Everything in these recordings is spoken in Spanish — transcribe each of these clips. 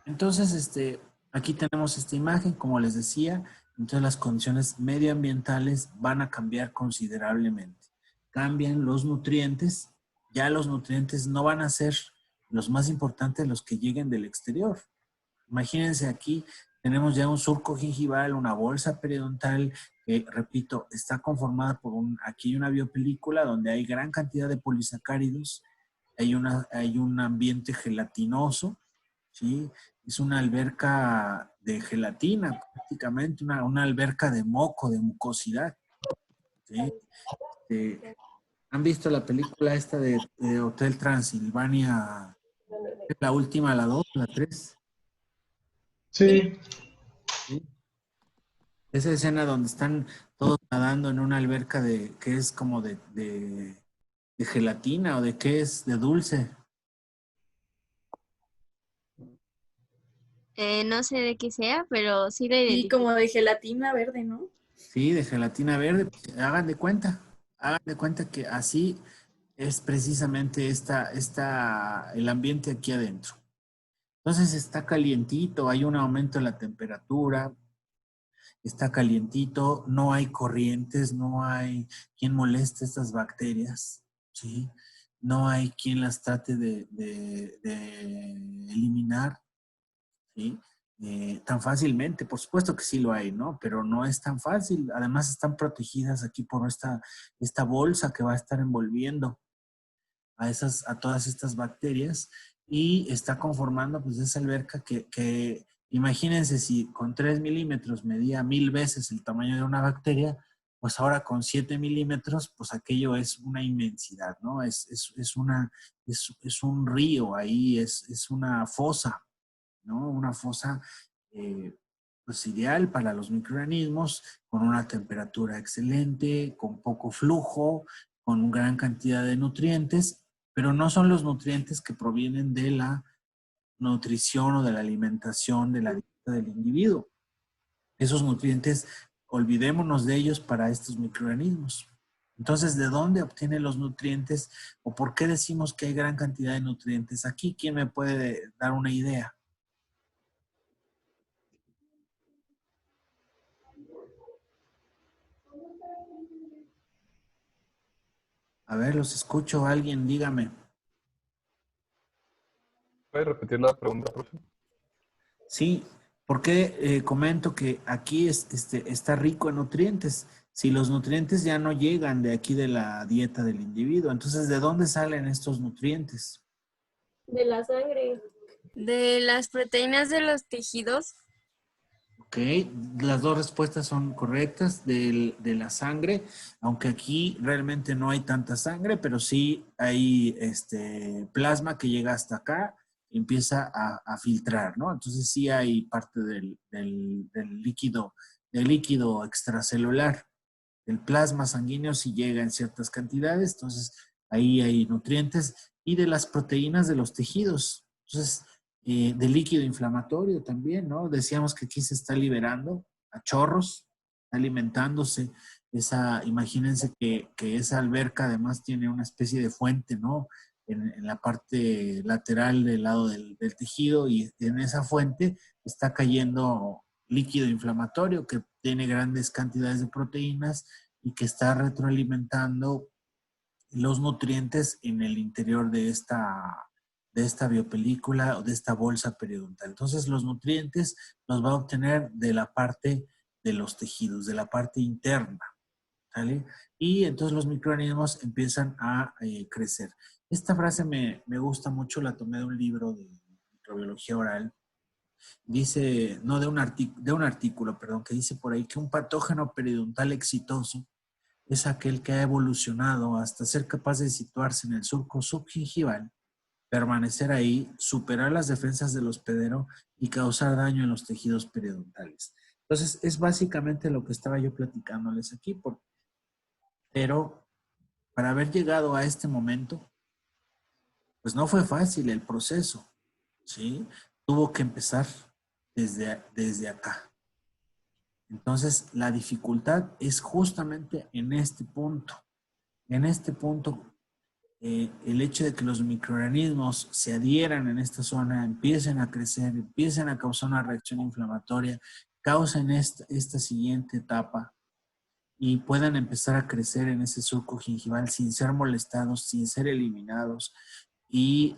Entonces, aquí tenemos esta imagen, como les decía, entonces las condiciones medioambientales van a cambiar considerablemente. Cambian los nutrientes, ya los nutrientes no van a ser los más importantes los que lleguen del exterior. Imagínense aquí, tenemos ya un surco gingival, una bolsa periodontal que, repito, está conformada por aquí hay una biopelícula donde hay gran cantidad de polisacáridos, hay un ambiente gelatinoso, ¿sí? Es una alberca de gelatina, prácticamente, una alberca de moco, de mucosidad, ¿sí? ¿Han visto la película esta de Hotel Transilvania? La última, la 2, la 3. Sí, ¿Sí? Esa escena donde están todos nadando en una alberca que es como de gelatina o de qué es, de dulce. No sé de qué sea, pero sí lo Y identifico. como de gelatina verde, ¿no? Sí, de gelatina verde. Pues, hagan de cuenta que así es precisamente el ambiente aquí adentro. Entonces está calientito, hay un aumento en la temperatura, está calientito, no hay corrientes, no hay quien moleste estas bacterias, ¿sí? No hay quien las trate de eliminar, ¿sí? Tan fácilmente, por supuesto que sí lo hay, ¿no? Pero no es tan fácil. Además están protegidas aquí por esta bolsa que va a estar envolviendo a todas estas bacterias y está conformando pues esa alberca que imagínense si con 3 milímetros medía 1000 veces el tamaño de una bacteria, pues ahora con 7 milímetros, pues aquello es una inmensidad, ¿no? Es un río ahí, es una fosa, ¿no? Una fosa pues ideal para los microorganismos, con una temperatura excelente, con poco flujo, con gran cantidad de nutrientes, pero no son los nutrientes que provienen de la nutrición o de la alimentación de la dieta del individuo. Esos nutrientes, olvidémonos de ellos para estos microorganismos. Entonces, ¿de dónde obtienen los nutrientes o por qué decimos que hay gran cantidad de nutrientes aquí? ¿Quién me puede dar una idea? A ver, los escucho. Alguien, dígame. ¿puedes repetir la pregunta, profe? Sí, porque comento que aquí está rico en nutrientes. Si los nutrientes ya no llegan de aquí de la dieta del individuo, entonces ¿de dónde salen estos nutrientes? De la sangre. De las proteínas de los tejidos. Ok, las dos respuestas son correctas de la sangre, aunque aquí realmente no hay tanta sangre, pero sí hay plasma que llega hasta acá y empieza a filtrar, ¿no? Entonces sí hay parte del líquido extracelular. El plasma sanguíneo sí llega en ciertas cantidades, entonces ahí hay nutrientes y de las proteínas de los tejidos. Entonces, del líquido inflamatorio también, ¿no? Decíamos que aquí se está liberando a chorros, está alimentándose. Imagínense que esa alberca además tiene una especie de fuente, ¿no? En la parte lateral del lado del tejido y en esa fuente está cayendo líquido inflamatorio que tiene grandes cantidades de proteínas y que está retroalimentando los nutrientes en el interior de esta biopelícula o de esta bolsa periodontal. Entonces, los nutrientes los va a obtener de la parte de los tejidos, de la parte interna, ¿sale? Y entonces los microorganismos empiezan a crecer. Esta frase me gusta mucho, la tomé de un libro de microbiología oral. Dice, no, de un artículo, perdón, que dice por ahí que un patógeno periodontal exitoso es aquel que ha evolucionado hasta ser capaz de situarse en el surco subgingival, permanecer ahí, superar las defensas del hospedero y causar daño en los tejidos periodontales. Entonces, es básicamente lo que estaba yo platicándoles aquí, pero para haber llegado a este momento, pues no fue fácil el proceso, ¿sí? Tuvo que empezar desde acá. Entonces, la dificultad es justamente en este punto el hecho de que los microorganismos se adhieran en esta zona, empiecen a crecer, empiecen a causar una reacción inflamatoria, causen esta siguiente etapa y puedan empezar a crecer en ese surco gingival sin ser molestados, sin ser eliminados y,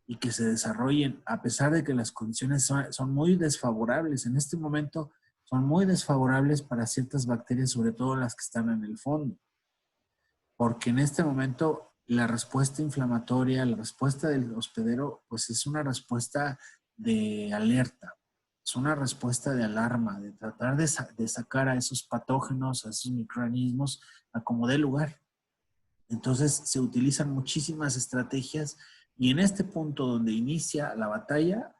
y que se desarrollen, a pesar de que las condiciones son muy desfavorables. En este momento son muy desfavorables para ciertas bacterias, sobre todo las que están en el fondo, porque en este momento la respuesta inflamatoria, la respuesta del hospedero, pues es una respuesta de alerta, es una respuesta de alarma, de tratar de sacar a esos patógenos, a esos microorganismos a como dé lugar. Entonces se utilizan muchísimas estrategias y en este punto donde inicia la batalla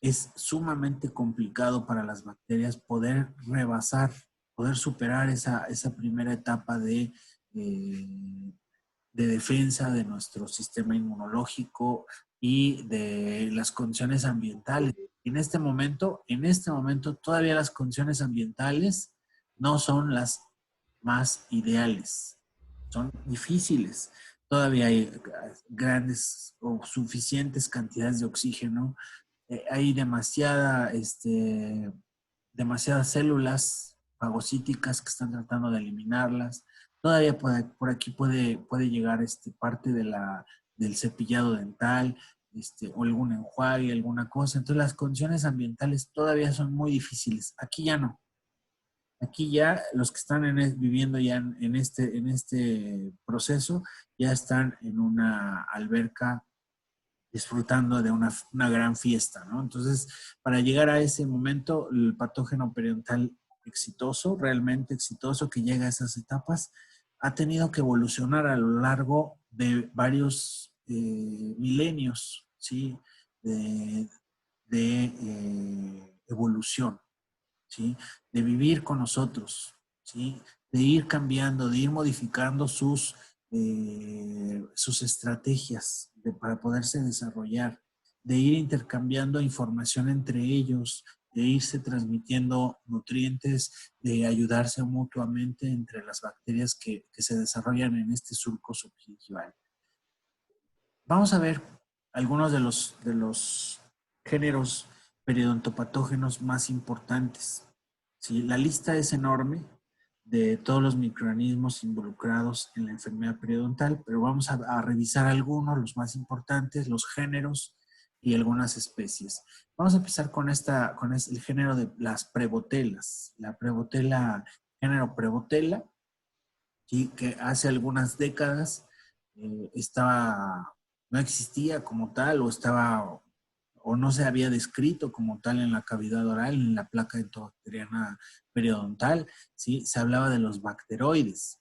es sumamente complicado para las bacterias poder rebasar, poder superar esa primera etapa de defensa de nuestro sistema inmunológico y de las condiciones ambientales. En este momento todavía las condiciones ambientales no son las más ideales, son difíciles. Todavía hay grandes o suficientes cantidades de oxígeno, hay demasiadas células fagocíticas que están tratando de eliminarlas. Todavía por aquí puede llegar parte del cepillado dental, o algún enjuague, alguna cosa. Entonces las condiciones ambientales todavía son muy difíciles. Aquí ya no. Aquí ya los que están viviendo ya en este proceso ya están en una alberca disfrutando de una gran fiesta, ¿no? Entonces, para llegar a ese momento, el patógeno periodontal exitoso, realmente exitoso, que llega a esas etapas, ha tenido que evolucionar a lo largo de varios milenios, ¿sí? De evolución, ¿sí? De vivir con nosotros, ¿sí? De ir cambiando, de ir modificando sus estrategias para poderse desarrollar, de ir intercambiando información entre ellos, de irse transmitiendo nutrientes, de ayudarse mutuamente entre las bacterias que se desarrollan en este surco subgingival. Vamos a ver algunos de los géneros periodontopatógenos más importantes. ¿Sí? La lista es enorme de todos los microorganismos involucrados en la enfermedad periodontal, pero vamos a revisar algunos, los más importantes, los géneros y algunas especies. Vamos a empezar con el género de las prebotelas. La prebotela, género prebotela, ¿sí? Que hace algunas décadas no existía como tal o no se había descrito como tal en la cavidad oral, en la placa entobacteriana periodontal, ¿sí? Se hablaba de los bacteroides,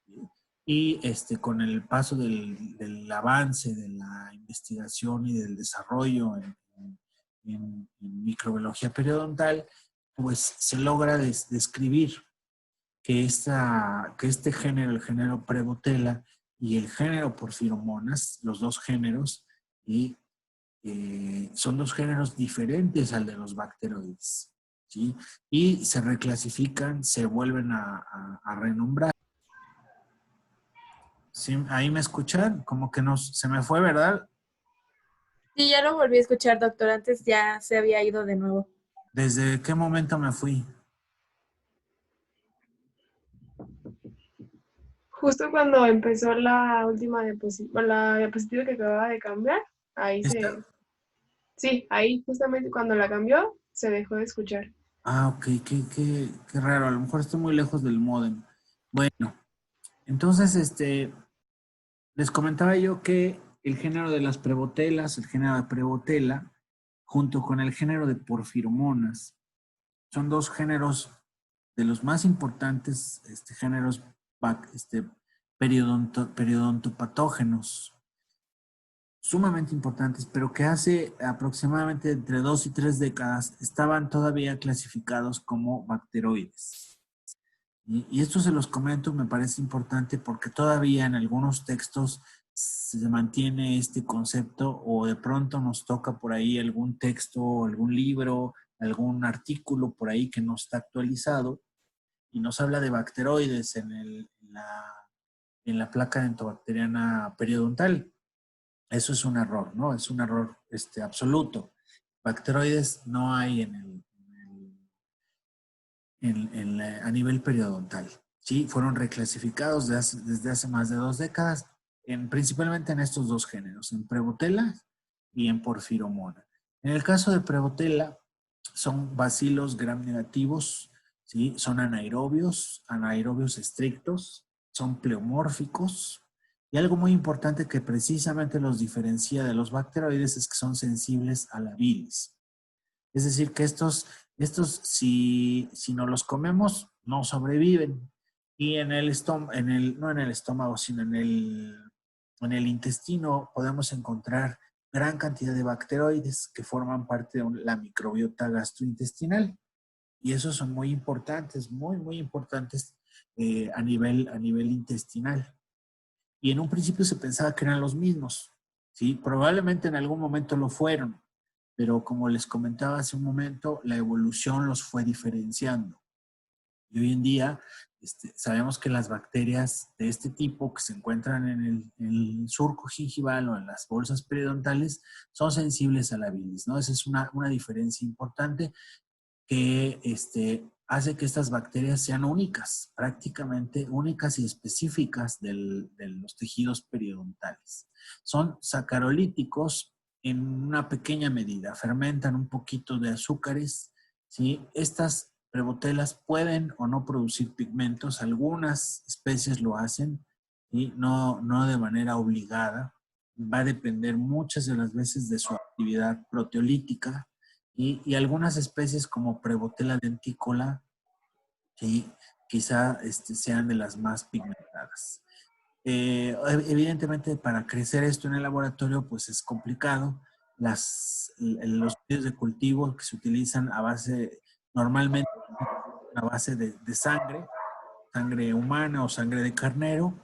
¿sí? Y con el paso del avance de la investigación y del desarrollo en microbiología periodontal, pues se logra describir que este género, el género prebotela y el género porfiromonas, los dos géneros, y son dos géneros diferentes al de los bacteroides, ¿sí? Y se reclasifican, se vuelven a renombrar. ¿Sí? ¿Ahí me escuchan? Como que se me fue, ¿verdad? Sí, ya lo volví a escuchar, doctor. Antes ya se había ido de nuevo. ¿Desde qué momento me fui? Justo cuando empezó la última diapositiva, la diapositiva que acababa de cambiar, ahí ¿Esta? sí, ahí justamente cuando la cambió, se dejó de escuchar. Ah, ok, qué raro. A lo mejor estoy muy lejos del módem. Bueno, entonces, les comentaba yo que el género de las prebotelas, el género de prebotela, junto con el género de porfiromonas, son dos géneros de los más importantes géneros periodontopatógenos, sumamente importantes, pero que hace aproximadamente entre 2 y 3 décadas estaban todavía clasificados como bacteroides. Y esto se los comento, me parece importante porque todavía en algunos textos se mantiene este concepto o de pronto nos toca por ahí algún texto, algún libro, algún artículo por ahí que no está actualizado y nos habla de bacteroides en la placa dentobacteriana periodontal. Eso es un error, ¿no? Es un error absoluto. Bacteroides no hay a nivel periodontal. Sí, fueron reclasificados desde hace más de 2 décadas, principalmente en estos dos géneros, en Prevotella y en Porphyromonas. En el caso de Prevotella, son bacilos gram negativos, ¿sí? Son anaerobios estrictos, son pleomórficos, y algo muy importante que precisamente los diferencia de los bacteroides es que son sensibles a la bilis. Es decir, que estos si no los comemos, no sobreviven. Y en el estómago, no en el estómago, sino en el intestino podemos encontrar gran cantidad de bacteroides que forman parte de la microbiota gastrointestinal. Y esos son muy importantes, muy, muy importantes a nivel intestinal. Y en un principio se pensaba que eran los mismos, ¿sí? Probablemente en algún momento lo fueron, pero como les comentaba hace un momento, la evolución los fue diferenciando. Y hoy en día sabemos que las bacterias de este tipo que se encuentran en el surco gingival o en las bolsas periodontales son sensibles a la bilis, ¿no? Esa es una diferencia importante que hace que estas bacterias sean únicas, prácticamente únicas y específicas de los tejidos periodontales. Son sacarolíticos en una pequeña medida, fermentan un poquito de azúcares, ¿sí? Estas prebotelas pueden o no producir pigmentos, algunas especies lo hacen, y no de manera obligada, va a depender muchas de las veces de su actividad proteolítica, y algunas especies como Prevotella denticola, ¿sí? Quizá sean de las más pigmentadas. Evidentemente, para crecer esto en el laboratorio, pues es complicado. Los medios de cultivo que se utilizan normalmente a base de sangre humana o sangre de carnero,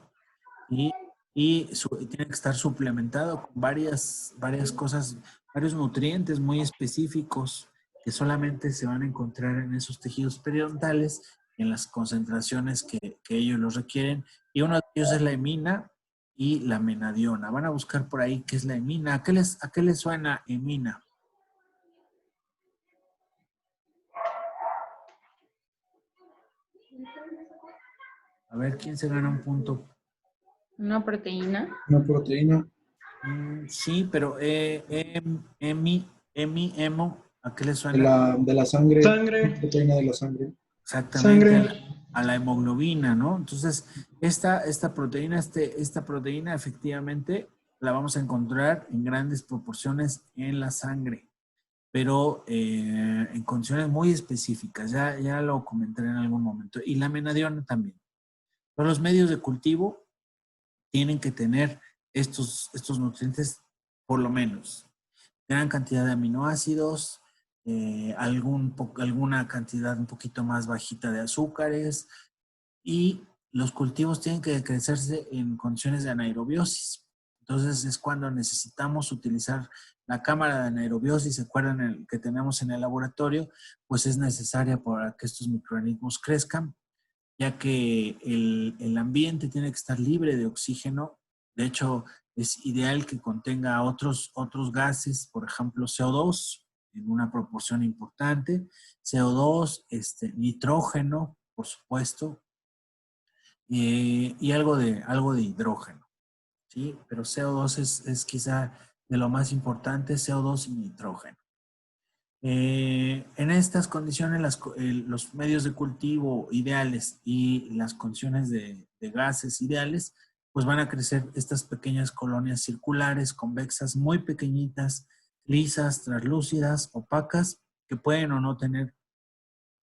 y tiene que estar suplementado con varias cosas, varios nutrientes muy específicos que solamente se van a encontrar en esos tejidos periodontales en las concentraciones que ellos los requieren. Y uno de ellos es la hemina y la menadiona. Van a buscar por ahí qué es la hemina. ¿A qué les suena hemina? A ver, ¿quién se gana un punto? Una proteína. Una proteína. Sí, pero emo, ¿a qué le De suena? la sangre. Sangre. Proteína de la sangre. Exactamente, Sangre. a la hemoglobina, ¿no? Entonces, esta proteína efectivamente la vamos a encontrar en grandes proporciones en la sangre, pero en condiciones muy específicas, ya lo comentaré en algún momento. Y la menadiona también. Pero los medios de cultivo tienen que tener estos nutrientes, por lo menos. Gran cantidad de aminoácidos, alguna cantidad un poquito más bajita de azúcares, y los cultivos tienen que crecerse en condiciones de anaerobiosis. Entonces es cuando necesitamos utilizar la cámara de anaerobiosis, ¿se acuerdan que tenemos en el laboratorio? Pues es necesaria para que estos microorganismos crezcan, ya que el ambiente tiene que estar libre de oxígeno. De hecho, es ideal que contenga otros gases, por ejemplo, CO2 en una proporción importante, CO2, nitrógeno, por supuesto, y algo de hidrógeno, ¿sí? Pero CO2 es quizá de lo más importante, CO2 y nitrógeno. En estas condiciones, los medios de cultivo ideales y las condiciones de gases ideales, pues van a crecer estas pequeñas colonias circulares, convexas, muy pequeñitas, lisas, translúcidas, opacas, que pueden o no tener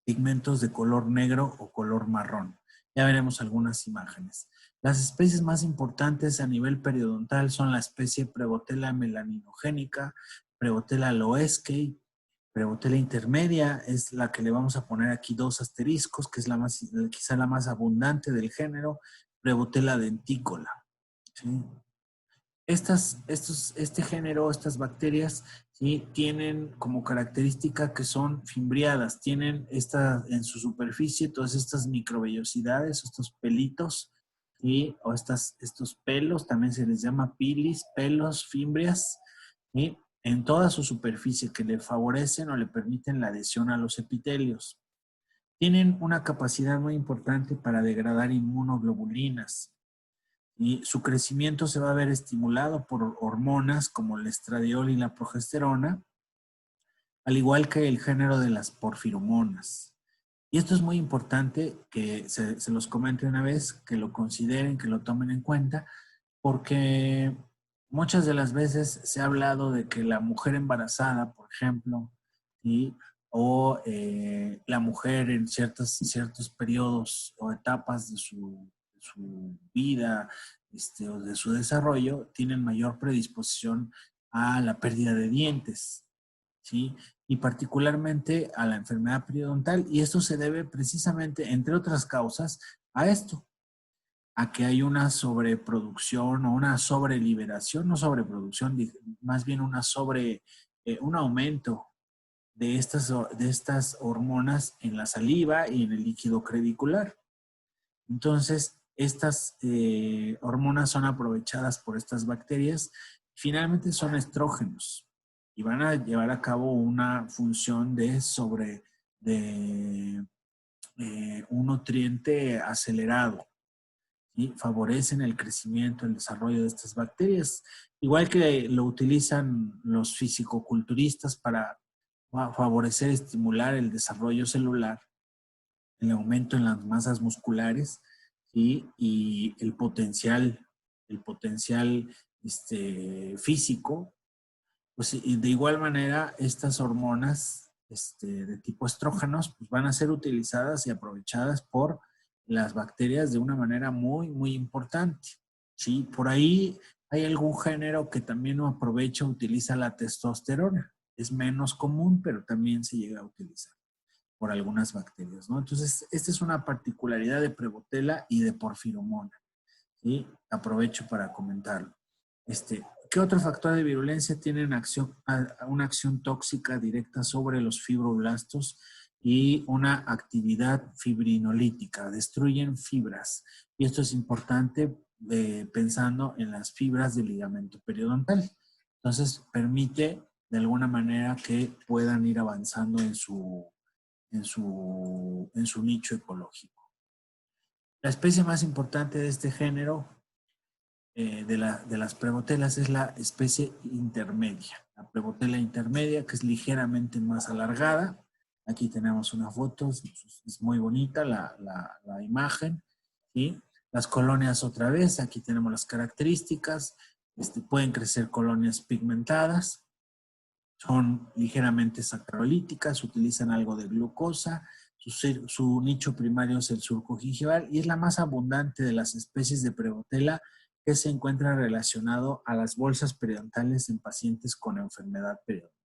pigmentos de color negro o color marrón. Ya veremos algunas imágenes. Las especies más importantes a nivel periodontal son la especie Prevotella melaninogénica, Prevotella loeskei. Prevotella intermedia es la que le vamos a poner aquí 2 asteriscos, que es quizá la más abundante del género, Prevotella denticola, ¿sí? Este género, estas bacterias, ¿sí? Tienen como característica que son fimbriadas, tienen en su superficie todas estas microvellosidades, estos pelitos, O estos pelos, también se les llama pilis, pelos, fimbrias, ¿sí? En toda su superficie que le favorecen o le permiten la adhesión a los epitelios. Tienen una capacidad muy importante para degradar inmunoglobulinas y su crecimiento se va a ver estimulado por hormonas como el estradiol y la progesterona, al igual que el género de las porfiromonas. Y esto es muy importante que se los comente una vez, que lo consideren, que lo tomen en cuenta, porque muchas de las veces se ha hablado de que la mujer embarazada, por ejemplo, ¿sí? O la mujer en ciertos periodos o etapas de su vida o de su desarrollo, tienen mayor predisposición a la pérdida de dientes, ¿sí? Y particularmente a la enfermedad periodontal. Y esto se debe precisamente, entre otras causas, a esto, a que hay una sobreproducción o una sobreliberación, no sobreproducción, más bien un aumento de estas hormonas en la saliva y en el líquido crevicular. Entonces, estas hormonas son aprovechadas por estas bacterias. Finalmente son estrógenos y van a llevar a cabo una función de un nutriente acelerado. ¿Sí? Favorecen el crecimiento, el desarrollo de estas bacterias, igual que lo utilizan los fisicoculturistas para favorecer, estimular el desarrollo celular, el aumento en las masas musculares, ¿sí? Y el potencial físico. Pues y de igual manera, estas hormonas de tipo estrógenos pues van a ser utilizadas y aprovechadas por las bacterias de una manera muy, muy importante. ¿Sí? Por ahí hay algún género que también no aprovecha, utiliza la testosterona. Es menos común, pero también se llega a utilizar por algunas bacterias, ¿no? Entonces, esta es una particularidad de Prevotella y de Porfiromona. ¿Sí? Aprovecho para comentarlo. ¿Qué otro factor de virulencia tiene una acción tóxica directa sobre los fibroblastos y una actividad fibrinolítica? Destruyen fibras. Y esto es importante pensando en las fibras del ligamento periodontal. Entonces, permite de alguna manera que puedan ir avanzando en su nicho ecológico. La especie más importante de este género de las Prevotellas es la especie intermedia. La Prevotella intermedia, que es ligeramente más alargada. Aquí tenemos una foto, es muy bonita la imagen. ¿Sí? Las colonias otra vez, aquí tenemos las características. Pueden crecer colonias pigmentadas. Son ligeramente sacarolíticas, utilizan algo de glucosa. Su nicho primario es el surco gingival y es la más abundante de las especies de Prevotella que se encuentra relacionado a las bolsas periodontales en pacientes con enfermedad periodontal.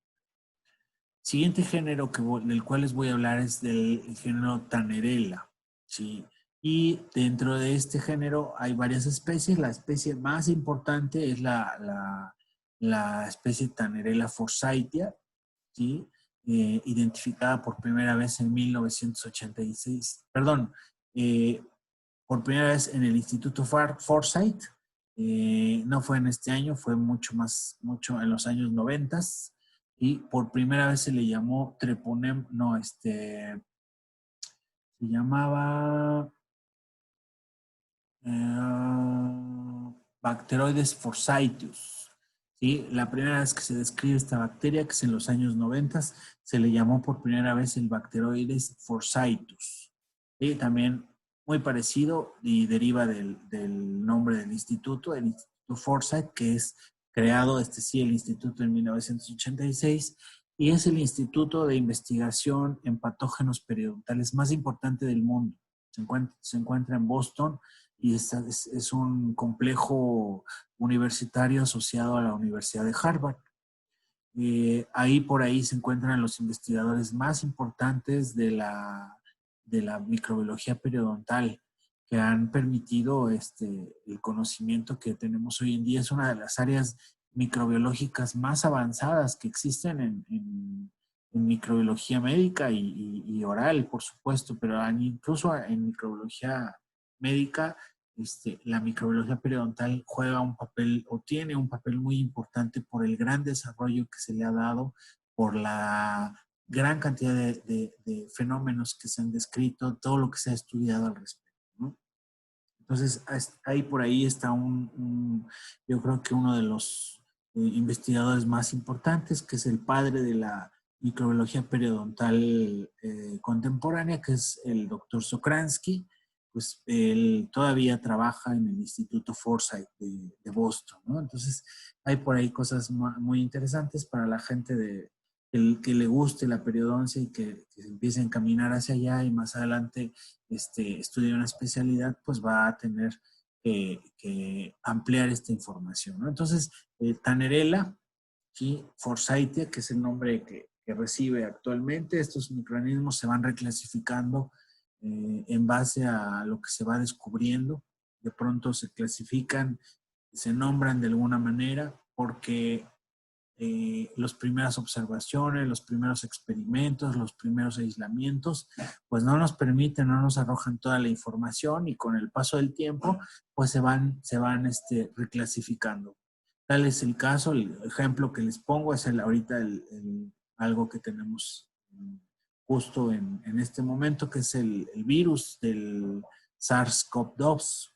Siguiente género del cual les voy a hablar es del género Tannerella, ¿sí? Y dentro de este género hay varias especies. La especie más importante es la especie Tannerella forsythia, ¿sí? Identificada por primera vez en 1986. Perdón, por primera vez en el Instituto Forsyth. No fue en este año, fue mucho en los años 90. Y por primera vez se le llamó se llamaba Bacteroides forsythus. ¿Sí? La primera vez que se describe esta bacteria, que es en los años 90, se le llamó por primera vez el Bacteroides forsythus. Y también muy parecido y deriva del nombre del instituto, el Instituto Forsyth, que es creado, el instituto en 1986, y es el instituto de investigación en patógenos periodontales más importante del mundo. Se encuentra en Boston y es un complejo universitario asociado a la Universidad de Harvard. Por ahí se encuentran los investigadores más importantes de la microbiología periodontal que han permitido el conocimiento que tenemos hoy en día. Es una de las áreas microbiológicas más avanzadas que existen en microbiología médica y oral, por supuesto, pero incluso en microbiología médica la microbiología periodontal juega un papel o tiene un papel muy importante por el gran desarrollo que se le ha dado, por la gran cantidad de fenómenos que se han descrito, todo lo que se ha estudiado al respecto, ¿no? Entonces, ahí por ahí está yo creo que uno de los investigadores más importantes, que es el padre de la microbiología periodontal contemporánea, que es el doctor Sokransky. Pues él todavía trabaja en el Instituto Forsyth de Boston, ¿no? Entonces, hay por ahí cosas muy interesantes para la gente que le guste la periodoncia y que se empiece a encaminar hacia allá y más adelante estudie una especialidad, pues va a tener que ampliar esta información, ¿no? Entonces, Tannerella y Forsythia, que es el nombre que recibe actualmente, estos microorganismos se van reclasificando en base a lo que se va descubriendo. De pronto se clasifican, se nombran de alguna manera porque las primeras observaciones, los primeros experimentos, los primeros aislamientos, pues no nos permiten, no nos arrojan toda la información y con el paso del tiempo, pues se van reclasificando. Tal es el caso, el ejemplo que les pongo es ahorita algo que tenemos justo en este momento, que es el virus del SARS-CoV-2.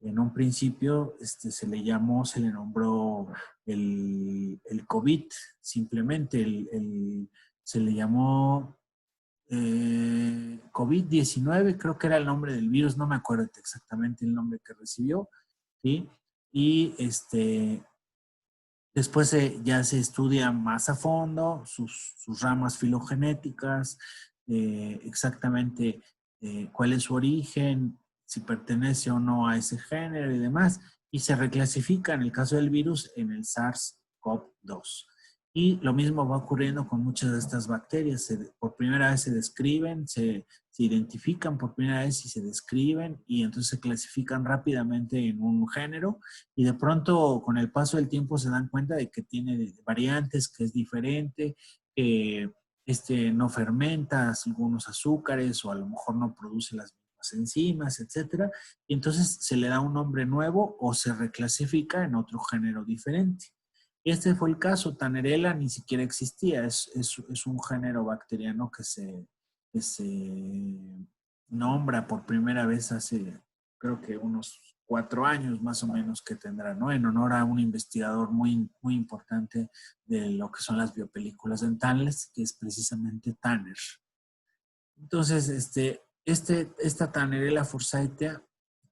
En un principio se le nombró el COVID, simplemente se le llamó COVID-19, creo que era el nombre del virus, no me acuerdo exactamente el nombre que recibió, ¿sí? Y después ya se estudia más a fondo sus ramas filogenéticas, exactamente cuál es su origen, si pertenece o no a ese género y demás, y se reclasifica en el caso del virus en el SARS-CoV-2. Y lo mismo va ocurriendo con muchas de estas bacterias. Por primera vez se describen, se identifican por primera vez y se describen, y entonces se clasifican rápidamente en un género, y de pronto con el paso del tiempo se dan cuenta de que tiene variantes, que es diferente, que no fermenta algunos azúcares o a lo mejor no produce las mismas enzimas, etcétera, y entonces se le da un nombre nuevo o se reclasifica en otro género diferente. Este fue el caso. Tannerella ni siquiera existía, es un género bacteriano que se nombra por primera vez hace, creo que unos 4 años más o menos que tendrá, ¿no? En honor a un investigador muy, muy importante de lo que son las biopelículas dentales, que es precisamente Tanner. Entonces, esta Tannerella forsythia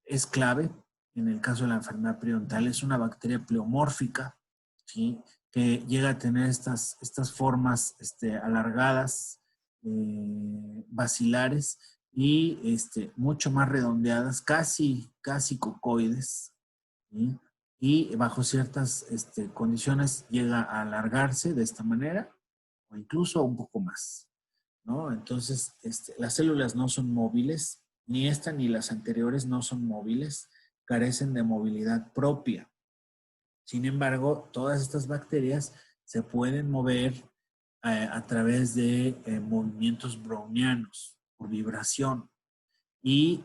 es clave en el caso de la enfermedad periodontal. Es una bacteria pleomórfica, ¿sí? Que llega a tener estas formas alargadas, basilares y mucho más redondeadas, casi cocoides, ¿sí? Y bajo ciertas condiciones llega a alargarse de esta manera o incluso un poco más, ¿no? Entonces, las células no son móviles, ni esta ni las anteriores no son móviles, carecen de movilidad propia. Sin embargo, todas estas bacterias se pueden mover a través de movimientos brownianos, por vibración, y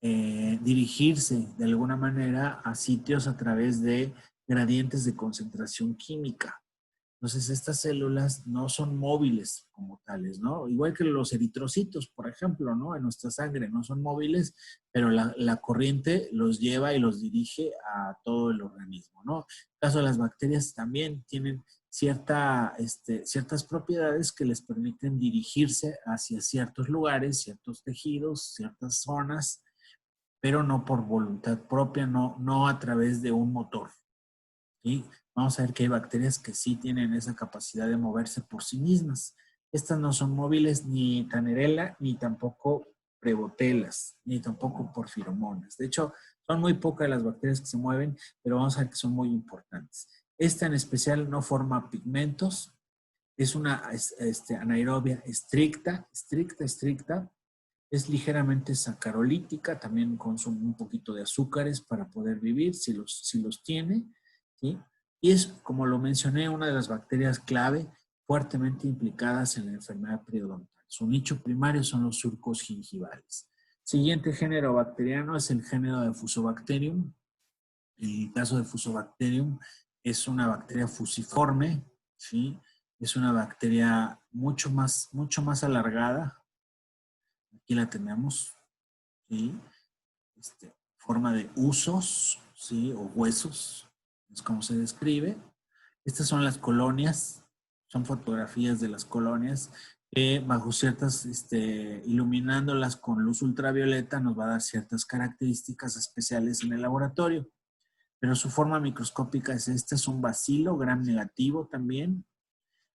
dirigirse de alguna manera a sitios a través de gradientes de concentración química. Entonces, estas células no son móviles como tales, ¿no? Igual que los eritrocitos, por ejemplo, ¿no? En nuestra sangre no son móviles, pero la corriente los lleva y los dirige a todo el organismo, ¿no? En el caso de las bacterias también tienen ciertas propiedades que les permiten dirigirse hacia ciertos lugares, ciertos tejidos, ciertas zonas, pero no por voluntad propia, no a través de un motor, ¿sí? Vamos a ver que hay bacterias que sí tienen esa capacidad de moverse por sí mismas. Estas no son móviles ni Tannerella, ni tampoco Prebotelas, ni tampoco Porphyromonas. De hecho, son muy pocas las bacterias que se mueven, pero vamos a ver que son muy importantes. Esta en especial no forma pigmentos, es una anaerobia estricta, es ligeramente sacarolítica, también consume un poquito de azúcares para poder vivir, si los tiene, ¿sí? Y es, como lo mencioné, una de las bacterias clave fuertemente implicadas en la enfermedad periodontal. Su nicho primario son los surcos gingivales. Siguiente género bacteriano es el género de Fusobacterium. El caso de Fusobacterium es una bacteria fusiforme, ¿sí? Es una bacteria mucho más alargada. Aquí la tenemos, ¿sí? Forma de husos, ¿sí? O huesos, es como se describe. Estas son las colonias, son fotografías de las colonias. Bajo ciertas, iluminándolas con luz ultravioleta, nos va a dar ciertas características especiales en el laboratorio. Pero su forma microscópica es esta, es un bacilo gram negativo también,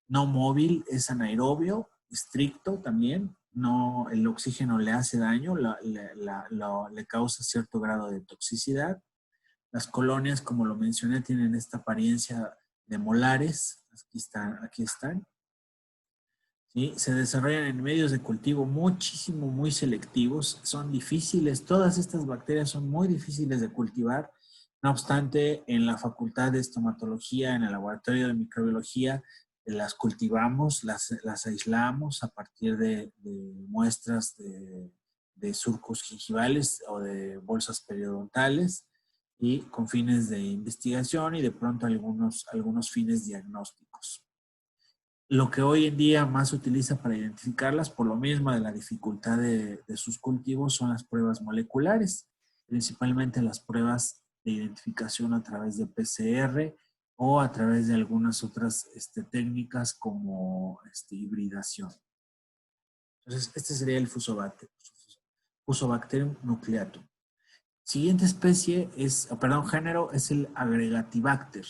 no móvil, es anaerobio, estricto también, no, el oxígeno le hace daño, le causa cierto grado de toxicidad. Las colonias, como lo mencioné, tienen esta apariencia de molares, aquí están. ¿Sí? Se desarrollan en medios de cultivo muy selectivos, son difíciles, todas estas bacterias son muy difíciles de cultivar. No obstante, en la Facultad de Estomatología, en el Laboratorio de Microbiología, las cultivamos, las aislamos a partir de muestras de surcos gingivales o de bolsas periodontales y con fines de investigación y de pronto algunos fines diagnósticos. Lo que hoy en día más se utiliza para identificarlas, por lo mismo de la dificultad de sus cultivos, son las pruebas moleculares, principalmente las pruebas de identificación a través de PCR o a través de algunas otras técnicas como hibridación. Entonces, este sería el Fusobacterium nucleatum. Siguiente especie género es el Agregatibacter.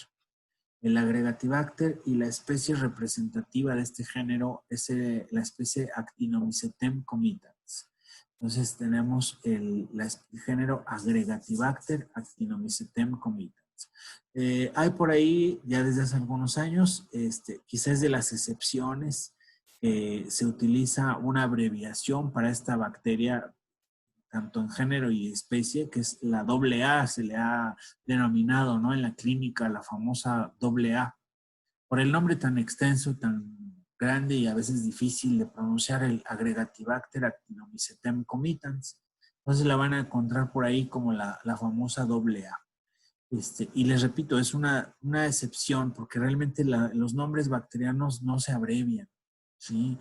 El Agregatibacter y la especie representativa de este género es la especie Actinomycetem comitans. Entonces tenemos el género Agregatibacter Actinomycetem comitans. Hay por ahí, ya desde hace algunos años, quizás de las excepciones, se utiliza una abreviación para esta bacteria, tanto en género y especie, que es la AA, se le ha denominado, ¿no?, en la clínica la famosa AA. Por el nombre tan extenso, tan grande y a veces difícil de pronunciar, el Agregatibacter Actinomycetem comitans. Entonces la van a encontrar por ahí como la famosa AA. Y les repito, es una excepción porque realmente los nombres bacterianos no se abrevian. ¿Sí?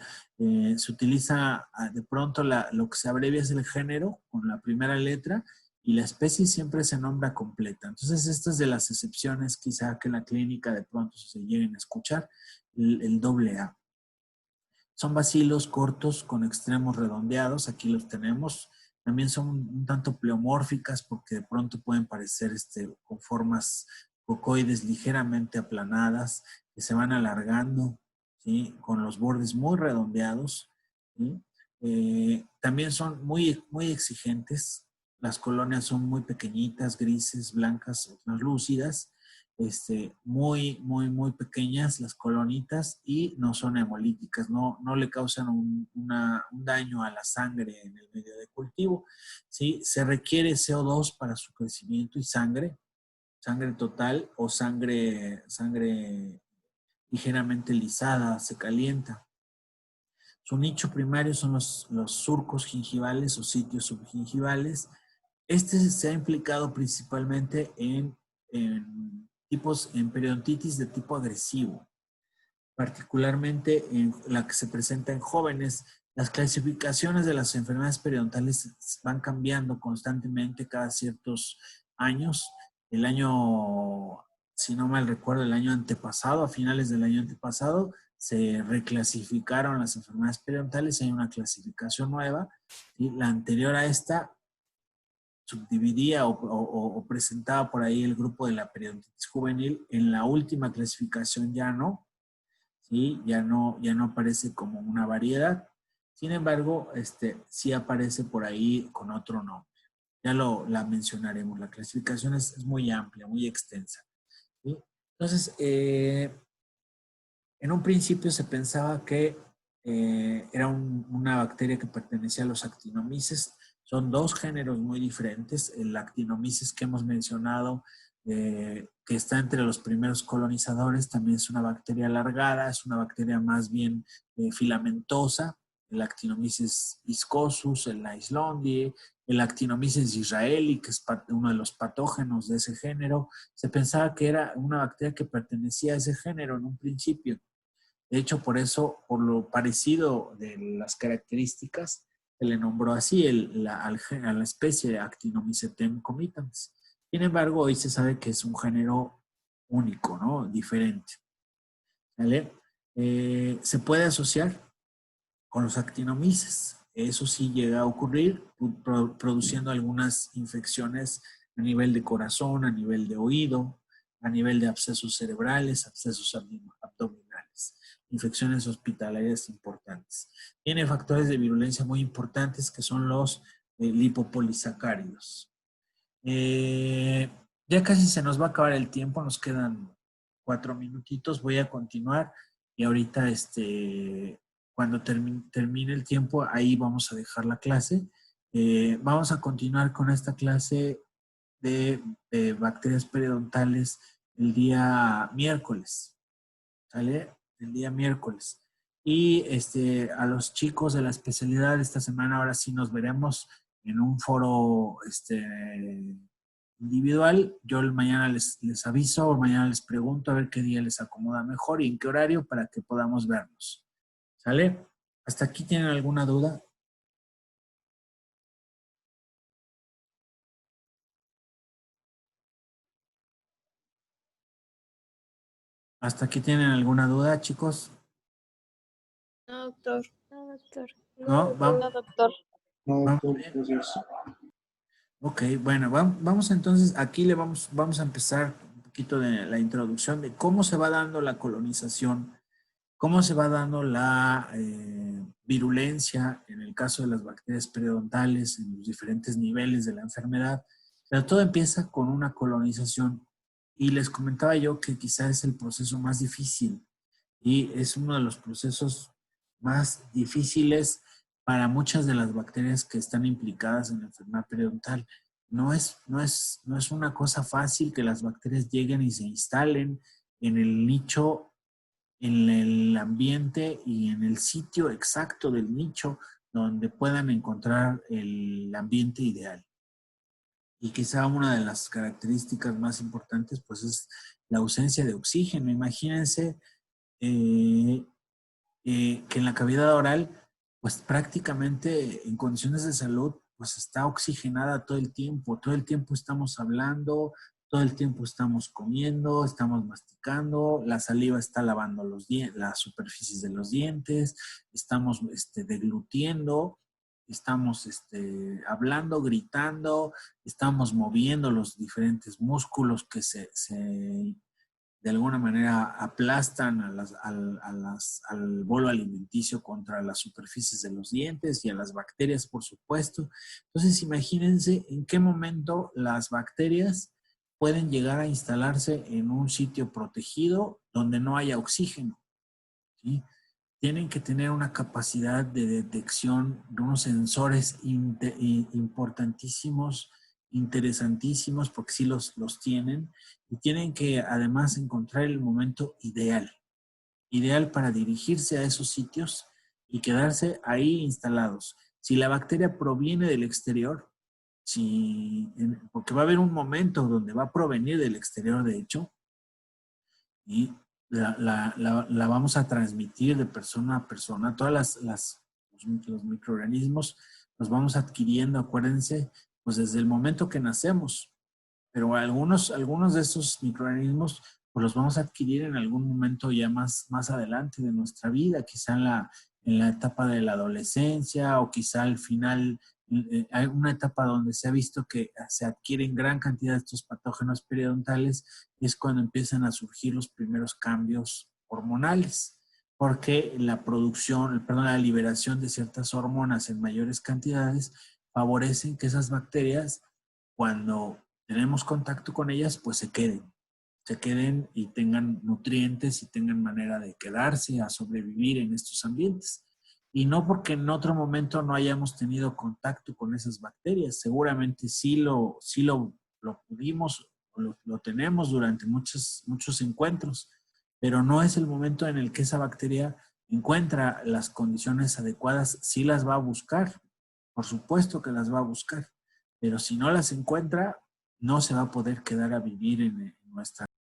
Se utiliza de pronto lo que se abrevia es el género con la primera letra y la especie siempre se nombra completa. Entonces, esta es de las excepciones quizá que en la clínica de pronto se lleguen a escuchar, el AA. Son bacilos cortos con extremos redondeados, aquí los tenemos. También son un tanto pleomórficas porque de pronto pueden parecer con formas cocoides ligeramente aplanadas que se van alargando, ¿sí?, con los bordes muy redondeados, ¿sí? También son muy exigentes. Las colonias son muy pequeñitas, grises, blancas o translúcidas. Muy pequeñas las colonitas y no son hemolíticas, no le causan un daño a la sangre en el medio de cultivo. ¿Sí? Se requiere CO2 para su crecimiento y sangre total o sangre ligeramente lisada, se calienta. Su nicho primario son los surcos gingivales o sitios subgingivales. Se ha implicado principalmente en periodontitis de tipo agresivo, particularmente en la que se presenta en jóvenes. Las clasificaciones de las enfermedades periodontales van cambiando constantemente cada ciertos años. El año, si no mal recuerdo, el año antepasado, a finales del año antepasado, se reclasificaron las enfermedades periodontales y hay una clasificación nueva. ¿Sí? La anterior a esta subdividía o presentaba por ahí el grupo de la periodontitis juvenil. En la última clasificación ya no, ¿sí? Ya no aparece como una variedad. Sin embargo, sí aparece por ahí con otro nombre. Ya la mencionaremos. La clasificación es muy amplia, muy extensa, ¿sí? Entonces, en un principio se pensaba que era una bacteria que pertenecía a los actinomyces. Son dos géneros muy diferentes. El Actinomyces que hemos mencionado, que está entre los primeros colonizadores, también es una bacteria alargada, es una bacteria más bien filamentosa. El Actinomyces viscosus, el Islandi, el Actinomyces israeli, que es uno de los patógenos de ese género. Se pensaba que era una bacteria que pertenecía a ese género en un principio. De hecho, por eso, por lo parecido de las características, se le nombró así a la especie Actinomycetem comitans. Sin embargo, hoy se sabe que es un género único, ¿no? Diferente. ¿Vale? Se puede asociar con los actinomyces. Eso sí llega a ocurrir, produciendo algunas infecciones a nivel de corazón, a nivel de oído, a nivel de abscesos cerebrales, abscesos abdominales, infecciones hospitalarias importantes. Tiene factores de virulencia muy importantes que son los lipopolisacáridos. Ya casi se nos va a acabar el tiempo, nos quedan 4 minutitos, voy a continuar y ahorita cuando termine el tiempo, ahí vamos a dejar la clase. Vamos a continuar con esta clase de bacterias periodontales el día miércoles, ¿sale? El día miércoles. Y a los chicos de la especialidad esta semana, ahora sí nos veremos en un foro individual. Yo mañana les aviso o mañana les pregunto a ver qué día les acomoda mejor y en qué horario para que podamos vernos. ¿Sale? ¿Hasta aquí tienen alguna duda? ¿Hasta aquí tienen alguna duda, chicos? No, doctor. No, doctor. ¿No? No, doctor. ¿Vamos bien? Ok, bueno, vamos entonces, aquí vamos a empezar un poquito de la introducción de cómo se va dando la colonización, cómo se va dando la virulencia en el caso de las bacterias periodontales en los diferentes niveles de la enfermedad. Pero todo empieza con una colonización y les comentaba yo que quizás es el proceso más difícil y es uno de los procesos más difíciles para muchas de las bacterias que están implicadas en la enfermedad periodontal. No es una cosa fácil que las bacterias lleguen y se instalen en el nicho, en el ambiente y en el sitio exacto del nicho donde puedan encontrar el ambiente ideal. Y quizá una de las características más importantes pues es la ausencia de oxígeno. Imagínense que en la cavidad oral, pues prácticamente en condiciones de salud, pues está oxigenada todo el tiempo estamos hablando, todo el tiempo estamos comiendo, estamos masticando, la saliva está lavando las superficies de los dientes, estamos deglutiendo, estamos hablando, gritando, estamos moviendo los diferentes músculos que de alguna manera aplastan al bolo alimenticio contra las superficies de los dientes y a las bacterias, por supuesto. Entonces, imagínense en qué momento las bacterias pueden llegar a instalarse en un sitio protegido donde no haya oxígeno, ¿sí? Tienen que tener una capacidad de detección de unos sensores importantísimos, interesantísimos, porque sí los tienen, y tienen que además encontrar el momento ideal para dirigirse a esos sitios y quedarse ahí instalados. Si la bacteria proviene del exterior, porque va a haber un momento donde va a provenir del exterior, de hecho, y la vamos a transmitir de persona a persona. Los microorganismos los vamos adquiriendo, acuérdense, pues desde el momento que nacemos. Pero algunos de esos microorganismos pues los vamos a adquirir en algún momento ya más adelante de nuestra vida, quizá en la etapa de la adolescencia o quizá al final. Hay una etapa donde se ha visto que se adquieren gran cantidad de estos patógenos periodontales y es cuando empiezan a surgir los primeros cambios hormonales, porque la liberación de ciertas hormonas en mayores cantidades favorecen que esas bacterias, cuando tenemos contacto con ellas, pues se queden y tengan nutrientes y tengan manera de quedarse, a sobrevivir en estos ambientes. Y no porque en otro momento no hayamos tenido contacto con esas bacterias, seguramente sí lo pudimos, lo tenemos durante muchos encuentros, pero no es el momento en el que esa bacteria encuentra las condiciones adecuadas, sí las va a buscar, por supuesto que las va a buscar. pero si no las encuentra, no se va a poder quedar a vivir en nuestra